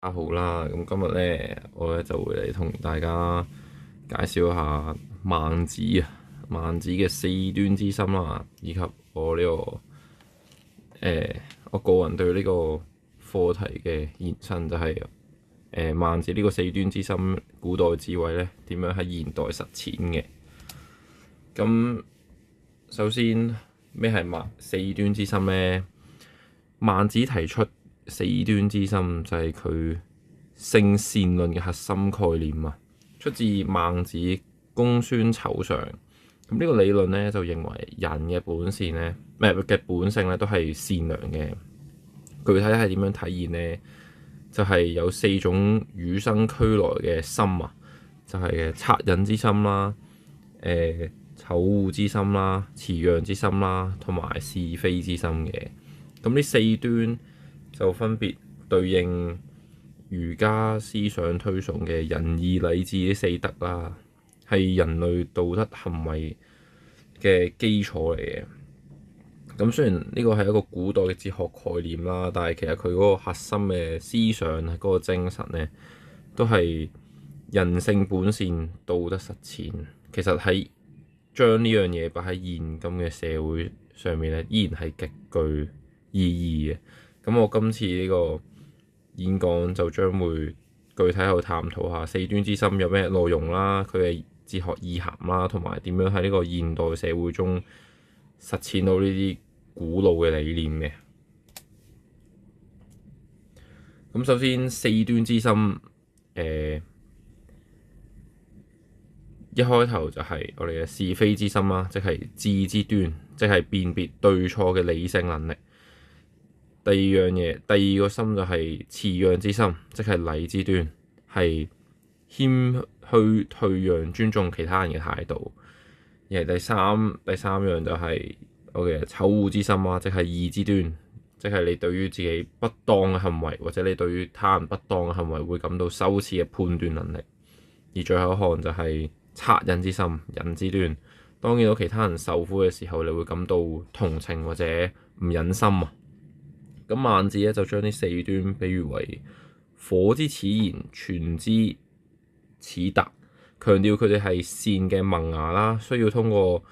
大家好啦，咁今日咧，我咧就會嚟同大家介紹一下孟子嘅四端之心啦，以及我我個人對呢個課題嘅延伸就係孟子呢個四端之心，古代智慧咧點樣喺現代實踐嘅。咁首先咩係四端之心咧？孟子提出四端之心就係佢性善論嘅核心概念啊，出自孟子公孫丑上。咁呢個理論咧就認為人嘅本性咧，本性咧都係善良嘅。具體係點樣體現咧？就係有四種與生俱來嘅心啊，就係惻隱之心啦、醜惡之心啦、辭讓之心啦，同埋是非之心嘅。咁呢四端就分別對應儒家思想推崇嘅仁義禮智呢四德啦，係人類道德行為嘅基礎嚟嘅。咁雖然呢個係一個古代嘅哲學概念啦，但係其實佢嗰個核心嘅思想嗰個精神咧，都係人性本善、道德實踐。其實喺將呢樣嘢擺喺現今嘅社會上面咧，依然係極具意義嘅。咁我今次呢個演講就將會具體去探討下四端之心有咩內容啦，佢嘅哲學意涵啦，同埋點樣喺呢個現代社會中實踐到呢啲古老嘅理念嘅。咁首先四端之心，一開頭就係我哋嘅是非之心啦，即係智之端，即係辨別對錯嘅理性能力。第二個心就係辭讓之心，即係禮之端，係謙虛退讓、尊重其他人嘅態度。而第三樣就係我嘅醜惡之心啦，即係義之端，即係你對於自己不當嘅行為，或者你對於他人不當嘅行為會感到羞恥嘅判斷能力。而最後一項就係惻隱之心，仁之端，當見到其他人受苦嘅時候，你會感到同情或者唔忍心啊。咁孟子咧就將呢四端比喻為火之始燃，泉之始達，強調佢哋係善嘅萌芽啦，需要通過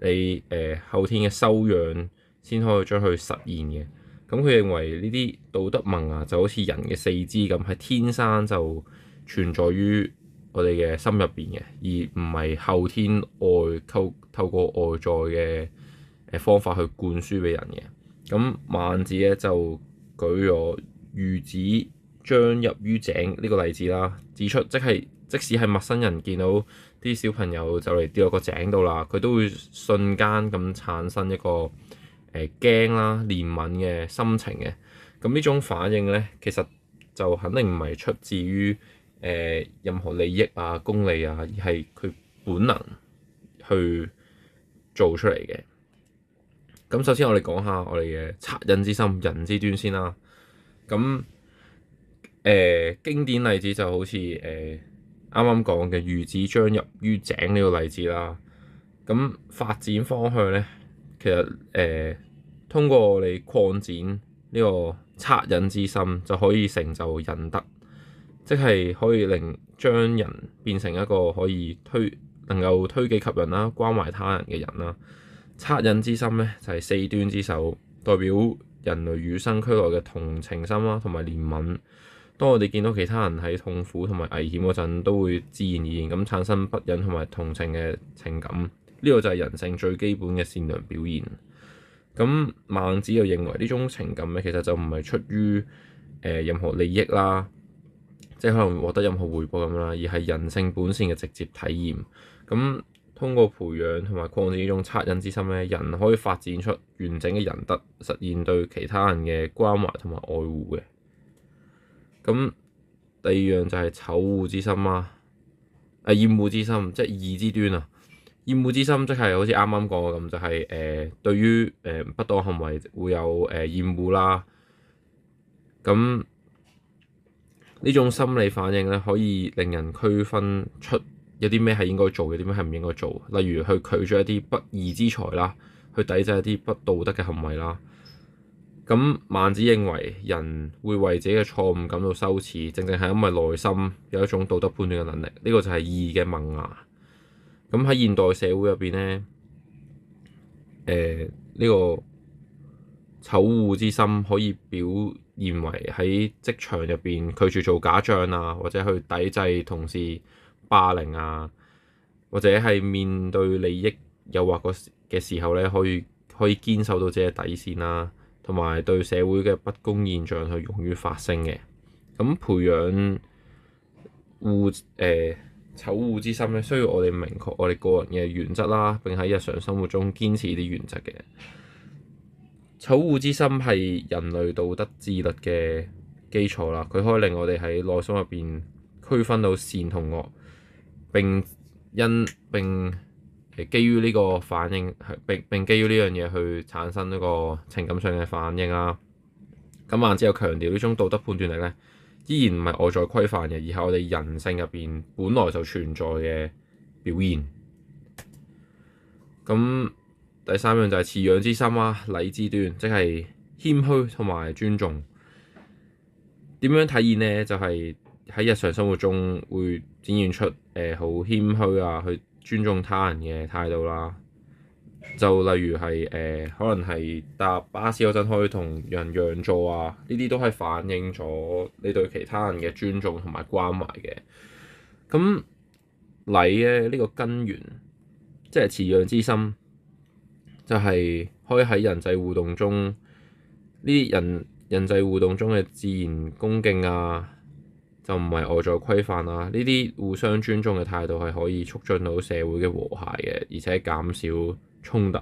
你後天嘅修養先可以將佢實現嘅。咁佢認為呢啲道德萌芽就好似人嘅四肢咁，係天生就存在於我哋嘅心入邊嘅，而唔係後天透過外在嘅方法去灌輸俾人嘅。咁孟子咧就舉咗孺子將入於井呢個例子啦，指出即使係陌生人見到啲小朋友就嚟跌落個井度啦，佢都會瞬間咁產生一個驚啦、憐憫嘅心情嘅。咁呢種反應咧，其實就肯定唔係出自於任何利益啊、功利啊，而係佢本能去做出嚟嘅。咁首先我哋講下我哋嘅惻隱之心、仁之端先啦。咁經典例子就好似啱啱講嘅孺子將入於井呢個例子啦。咁發展方向咧，其實通過我哋擴展呢個惻隱之心，就可以成就仁德，即係可以將人變成一個可以能夠推己及人啦、關懷他人嘅人啦。惻隱之心咧就係四端之首，代表人類與生俱來嘅同情心啦，同埋憐憫。當我哋見到其他人喺痛苦同埋危險嗰陣，都會自然而然咁產生不忍同埋同情嘅情感。呢個就係人性最基本嘅善良表現。咁孟子又認為呢種情感咧，其實就唔係出於任何利益啦，即係可能獲得任何回報咁啦，而係人性本善嘅直接體驗。咁通過培養同埋擴展呢種惻隱之心咧，人可以發展出完整嘅仁德，實現對其他人嘅關懷同埋愛護嘅。咁第二樣就係醜惡之心啦，厭惡之心，即係義之端啊。厭惡之心即係好似啱啱講嘅咁，就係對於不當行為會有厭惡啦。咁呢種心理反應咧，可以令人區分出有啲咩係應該做，有啲咩係唔應該做。例如去拒絕一啲不義之財啦，去抵制一啲不道德嘅行為啦。咁孟子認為人會為自己嘅錯誤感到羞恥，正正係因為內心有一種道德判斷嘅能力，呢個就係義嘅萌芽。咁喺現代社會入邊咧，呢個醜惡之心可以表現為喺職場入邊拒絕做假帳啊，或者去抵制同事霸凌啊，或者係面對利益誘惑嘅時候咧，可以堅守到自己嘅底線啦，同埋對社會嘅不公現象去勇於發聲嘅。咁培養醜惡之心咧，需要我哋明確我哋個人嘅原則啦，並喺日常生活中堅持呢啲原則嘅。醜惡之心係人類道德自律嘅基礎啦，佢可以令我哋喺內心入邊區分到善同惡，並基於呢個反應並基於呢樣嘢去產生呢個情感上嘅反應啦。咁孟子又強調呢種道德判斷力咧，依然唔係外在規範嘅，而係我哋人性入邊本來就存在嘅表現。咁第三樣就係辭讓之心啦，禮之端，即係謙虛同埋尊重。點樣體現呢？就係喺日常生活中會展現出好謙虛啊，去尊重他人嘅態度啦。就例如係可能係搭巴士嗰陣可以同人讓座啊，呢啲都係反映咗你對其他人嘅尊重同埋關懷嘅。咁禮嘅呢個根源，即係辭讓之心，就係可以喺人際互動中，呢啲人際互動中嘅自然恭敬啊，就唔係外在規範啊。呢啲互相尊重嘅態度係可以促進到社會嘅和諧嘅，而且減少衝突。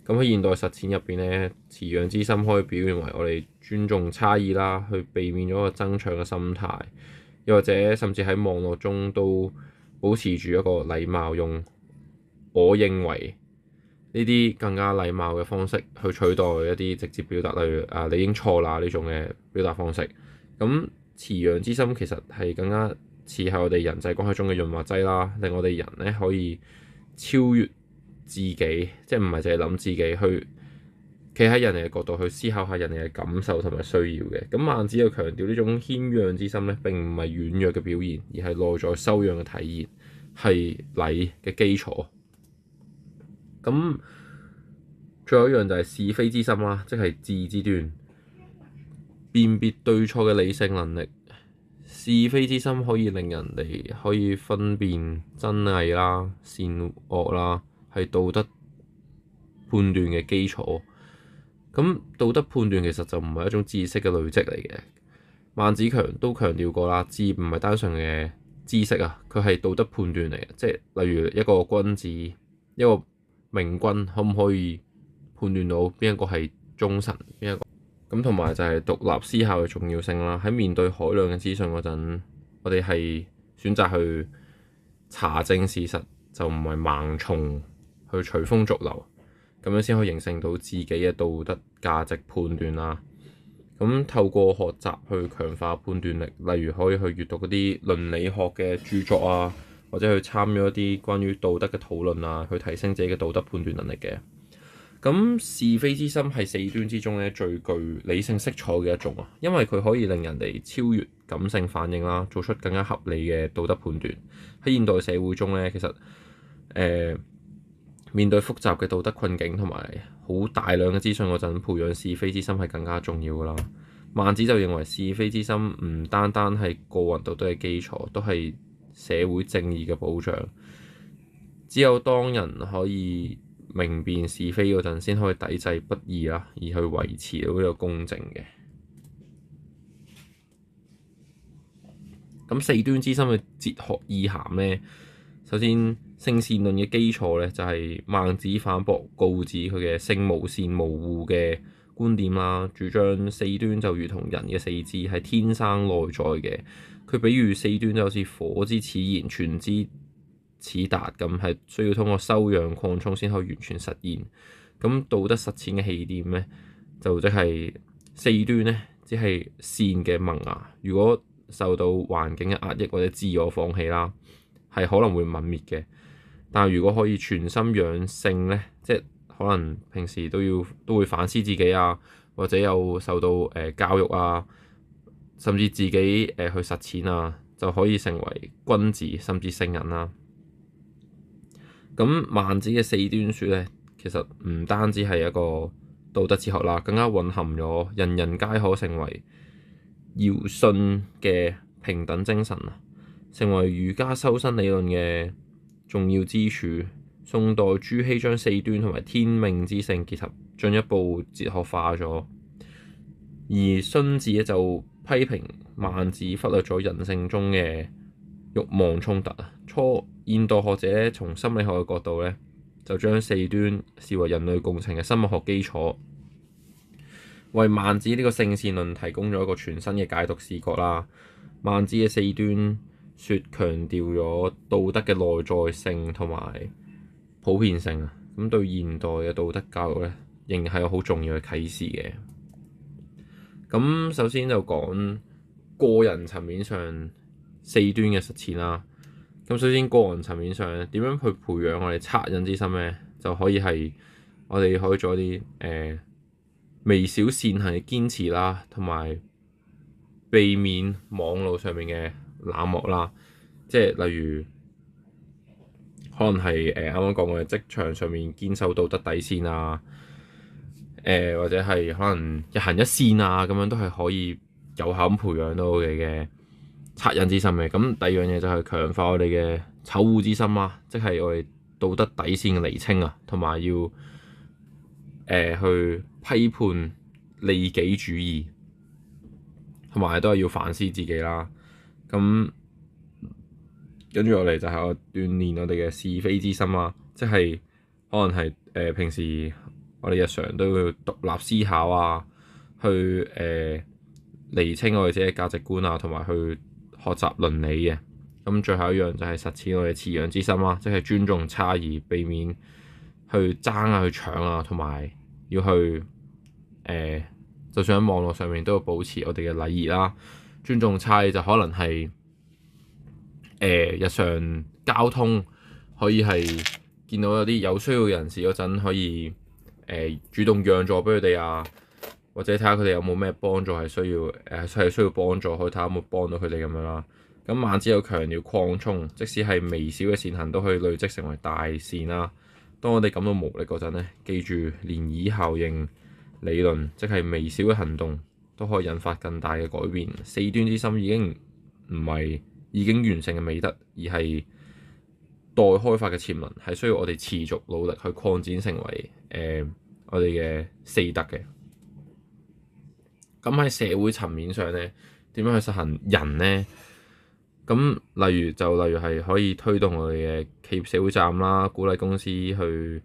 咁喺現代實踐入邊咧，辭讓之心可以表現為我哋尊重差異啦，去避免咗個爭搶嘅心態，又或者甚至喺網絡中都保持住一個禮貌，用我認為呢啲更加禮貌嘅方式去取代一啲直接表達，例如你已經錯啦呢種嘅表達方式。咁辭讓之心其實係更加似係我哋人際關係中嘅潤滑劑啦，令我哋人咧可以超越自己，即係唔係淨係諗自己，去企喺人哋嘅角度去思考下人哋嘅感受同埋需要嘅。咁孟子又強調呢種謙讓之心咧，並唔係軟弱嘅表現，而係內在修養嘅體現，係禮嘅基礎。咁最後一樣就係是非之心啦，即係智之端，辨別對錯嘅理性能力。是非之心可以令人哋可以分辨真偽啦、善惡啦，係道德判斷嘅基礎。咁道德判斷其實就唔係一種知識嘅累積嚟嘅。孟子都強調過啦，智唔係單純嘅知識啊，佢係道德判斷嚟嘅。即係例如一個君子、一個明君，可唔可以判斷到邊一個係忠臣，邊一個？咁同埋就係獨立思考嘅重要性啦。喺面對海量嘅資訊嗰陣，我哋係選擇去查證事實，就唔係盲從去隨風逐流，咁樣先可以形成到自己嘅道德價值判斷啦。咁透過學習去強化判斷力，例如可以去閱讀嗰啲倫理學嘅著作啊，或者去參與一啲關於道德嘅討論啊，去提升自己嘅道德判斷能力嘅。咁是非之心係四端之中咧最具理性色彩嘅一種啊，因為佢可以令人哋超越感性反應啦，做出更加合理嘅道德判斷。喺現代社會中咧，其實面對複雜嘅道德困境同埋好大量嘅資訊嗰陣，培養是非之心係更加重要㗎啦。孟子就認為是非之心唔單單係個人道德嘅基礎，都係社會正義嘅保障。只有當人可以明辨是非嗰陣，先可以抵制不義啦，而去維持到呢個公正嘅。咁四端之心嘅哲學意涵咧，首先性善論嘅基礎咧就係孟子反駁告子佢嘅性無善無惡嘅觀點啦，主張四端就如同人嘅四肢係天生內在嘅。佢比喻四端就好似火之始燃，傳之始達咁，係需要通過修養擴充先可以完全實現。咁道德實踐嘅起點咧，就即係四端咧，只係善嘅萌芽。如果受到環境嘅壓抑或者自我放棄啦，係可能會泯滅嘅。但係如果可以全心養性咧，即係可能平時都會反思自己啊，或者有受到教育啊，甚至自己去實踐啊，就可以成為君子甚至聖人啦。咁孟子嘅四端説咧，其實唔單止係一個道德哲學啦，更加蘊含咗人人皆可成為堯舜嘅平等精神啊，成為儒家修身理論嘅重要支柱。宋代朱熹將四端同埋天命之性結合，進一步哲學化咗。而荀子就批評孟子忽略咗人性中嘅慾望衝突啊。現代學者從心理學嘅角度咧，就將四端視為人類共情嘅生物學基礎，為孟子呢個性善論提供咗一個全新嘅解讀視角啦。孟子嘅四端説強調咗道德嘅內在性同埋普遍性啊，咁對現代嘅道德教育咧，仍然係有好重要嘅啟示嘅。咁首先就講個人層面上四端嘅實踐啦。咁首先個人層面上點樣去培養我哋惻隱之心咧，就可以係我哋可以做一啲微小善行嘅堅持啦，同埋避免網絡上面嘅冷漠啦。即係例如可能係啱啱講過嘅職場上面堅守道德底線啊，或者係可能日行一善啊，咁樣都係可以有效咁培養到我哋嘅惻隱之心嘅。咁第二樣嘢就係強化我哋嘅醜惡之心啊，即係我哋道德底線嘅釐清啊，同埋要去批判利己主義，同埋都係要反思自己啦。咁跟住落嚟就係我鍛鍊我哋嘅是非之心啊，即係可能係平時我哋日常都要獨立思考啊，去釐清我哋自己嘅價值觀啊，同埋去學習倫理嘅。咁最後一樣就係實踐我哋辭讓之心啦，即係尊重差異，避免去爭啊、去搶啊，同埋要去就算喺網絡上面都要保持我哋嘅禮儀啦。尊重差異就可能係日常交通可以係見到有啲有需要嘅人士嗰陣，可以主動讓座俾佢哋啊，或者睇下佢哋有冇咩幫助係需要幫助，可以睇下有冇幫到佢哋咁樣啦。咁孟子又強調擴充，即使係微小嘅善行都可以累積成為大善啦。當我哋感到無力嗰陣咧，記住漣漪效應理論，即係微小嘅行動都可以引發更大嘅改變。四端之心已經唔係已經完成嘅美德，而係待開發嘅潛能，係需要我哋持續努力去擴展成為我哋嘅四德嘅。咁喺社會層面上咧，點樣去實行仁咧？咁例如係可以推動我哋嘅企業社會責任啦，鼓勵公司去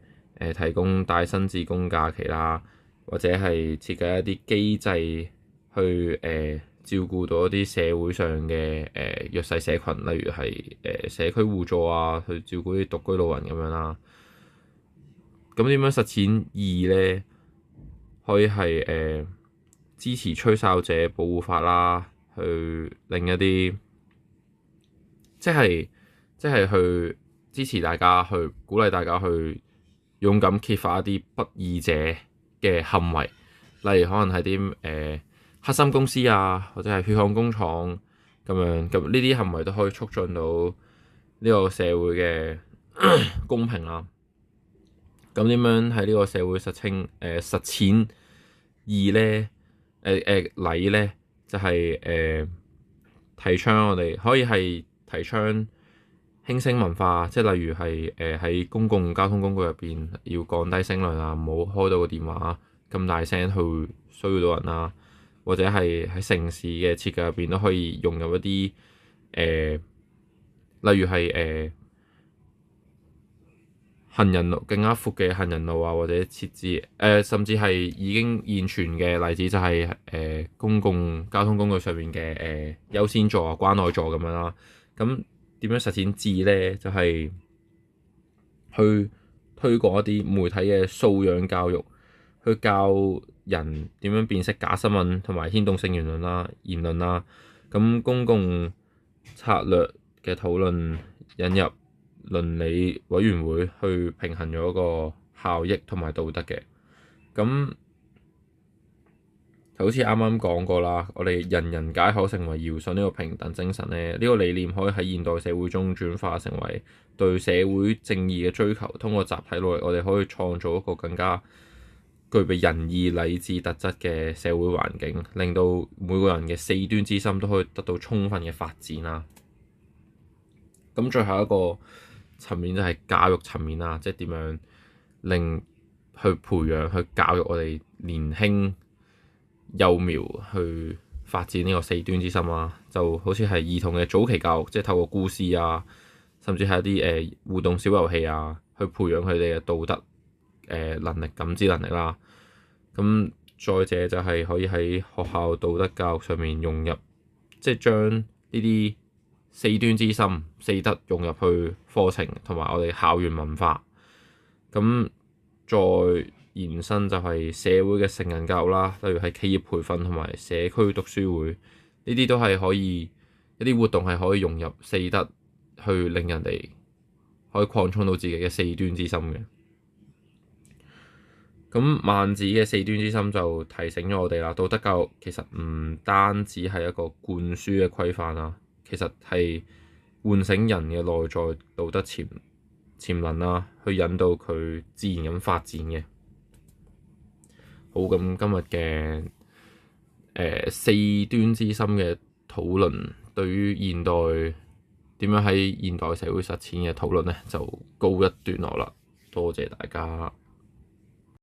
提供帶薪自工假期啦，或者係設計一啲機制去照顧到一啲社會上嘅弱勢社群，例如係社區互助啊，去照顧啲獨居老人咁樣啦。咁點樣實踐義咧？可以係支持吹哨者保護法啦，去令一啲即係去支持大家，去鼓勵大家去勇敢揭發一啲不義者嘅行為，例如可能係啲黑心公司啊，或者係血汗工廠咁樣。咁呢啲行為都可以促進到呢個社會嘅公平啦。咁點樣喺呢個社會實踐義咧？禮咧就係提倡我哋可以係提倡輕聲文化，即係例如係喺公共交通工具入邊要降低聲量啊，唔好開到個電話咁大聲去騷擾到人啊，或者係喺城市嘅設計入邊都可以融入一啲例如係行人路更加闊嘅行人路啊，或者設置甚至係已經現存嘅例子就係公共交通工具上面嘅優先座啊、關愛座咁樣啦。咁點樣實踐智咧？就係去推廣一啲媒體嘅素養教育，去教人點樣辨識假新聞同埋牽動性言論啦。咁公共策略嘅討論引入倫理委員會去平衡咗個效益同埋道德嘅。咁就好似啱啱講過啦，我哋人人皆可成為堯舜呢個平等精神咧，呢個理念可以喺現代社會中轉化成為對社會正義嘅追求。通過集體努力，我哋可以創造一個更加具備仁義禮智特質嘅社會環境，令到每個人嘅四端之心都可以得到充分嘅發展啦。咁最後一個層面就係教育層面啦，即係點樣令去培養、去教育我哋年輕幼苗去發展呢個四端之心啦。就好似係兒童嘅早期教育，即係透過故事啊，甚至係一啲互動小遊戲啊，去培養佢哋嘅道德能力、感知能力啦。咁再者就係可以喺學校道德教育上面融入，即係將呢啲四端之心、四德融入去課程同埋我哋校園文化。咁再延伸就係社會嘅成人教育啦，例如係企業培訓同埋社區讀書會，呢啲都係可以一啲活動係可以融入四德，去令人哋可以擴充到自己嘅四端之心嘅。咁孟子嘅四端之心就提醒咗我哋啦，道德教育其實唔單止係一個灌輸嘅規範啦，其實係喚醒人嘅內在道德潛能啦，去引導佢自然咁發展嘅。好，咁今日嘅四端之心嘅討論，對於現代點樣喺現代社會實踐嘅討論呢，就告一段落啦。多謝大家。